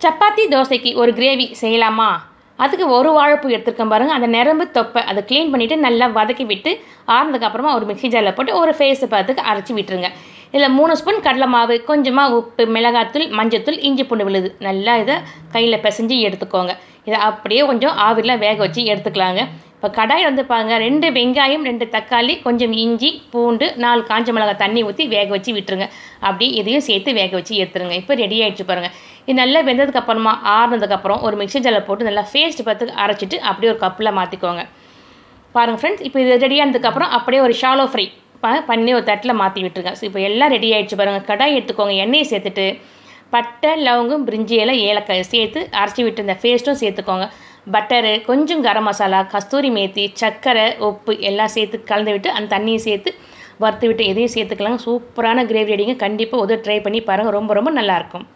சப்பாத்தி தோசைக்கு ஒரு கிரேவி செய்யலாமா? அதுக்கு ஒரு வாழைப்பூ எடுத்துருக்கேன் பாருங்கள். அந்த நரம்பு தொப்பை அதை க்ளீன் பண்ணிவிட்டு நல்லா வதக்கி விட்டு ஆறுனதுக்கப்புறமா ஒரு மிக்ஸி ஜாரில் போட்டு ஒரு ஃபேஸு பார்த்துக்கு அரைச்சி விட்டுருங்க. இதில் 3 ஸ்பூன் கடலை மாவு, கொஞ்சமாக உப்பு, மிளகாத்தூள், மஞ்சத்தூள், இஞ்சி பூண்டு விழுது நல்லா இதை கையில் பிசைஞ்சு எடுத்துக்கோங்க. இதை அப்படியே கொஞ்சம் ஆவிரில் வேக வச்சு எடுத்துக்கலாங்க. இப்போ கடாயில் வந்து பாருங்கள், 2 வெங்காயம், 2 தக்காளி, கொஞ்சம் இஞ்சி, பூண்டு, 4 காஞ்ச மிளகாய் தண்ணி ஊற்றி வேக வச்சு விட்டுருங்க. அப்படியே இதையும் சேர்த்து வேக வச்சு எடுத்துருங்க. இப்போ ரெடி ஆகிடுச்சு பாருங்கள். இது நல்லா வெந்ததுக்கப்புறமா ஆறுனதுக்கப்புறம் ஒரு மிக்ஸி ஜாரில் போட்டு நல்லா பேஸ்ட் பார்த்து அரைச்சிட்டு அப்படியே ஒரு கப்பில் மாற்றிக்கோங்க. பாருங்கள் ஃப்ரெண்ட்ஸ், இப்போ இது ரெடியானதுக்கப்புறம் அப்படியே ஒரு ஷாலோ ஃப்ரை பண்ணி ஒரு தட்டில் மாற்றி விட்டுருங்க. ஸோ இப்போ எல்லாம் ரெடி ஆகிடுச்சு பாருங்கள். கடாய் எடுத்துக்கோங்க. எண்ணெயை சேர்த்துட்டு பட்டை, லவங்கம், பிரிஞ்சி இலை, ஏலக்காய் சேர்த்து அரைச்சி விட்டு இந்த பேஸ்ட்டும் சேர்த்துக்கோங்க. பட்டரு, கொஞ்சம் கரம் மசாலா, கஸ்தூரி மேத்தி, சர்க்கரை, உப்பு எல்லாம் சேர்த்து கலந்து விட்டு அந்த தண்ணியை சேர்த்து வறுத்து விட்டு எதையும் சேர்த்துக்கலாங்க. சூப்பரான கிரேவி ரெடிங்க. கண்டிப்பாக ட்ரை பண்ணி பாருங்கள். ரொம்ப ரொம்ப நல்லாயிருக்கும்.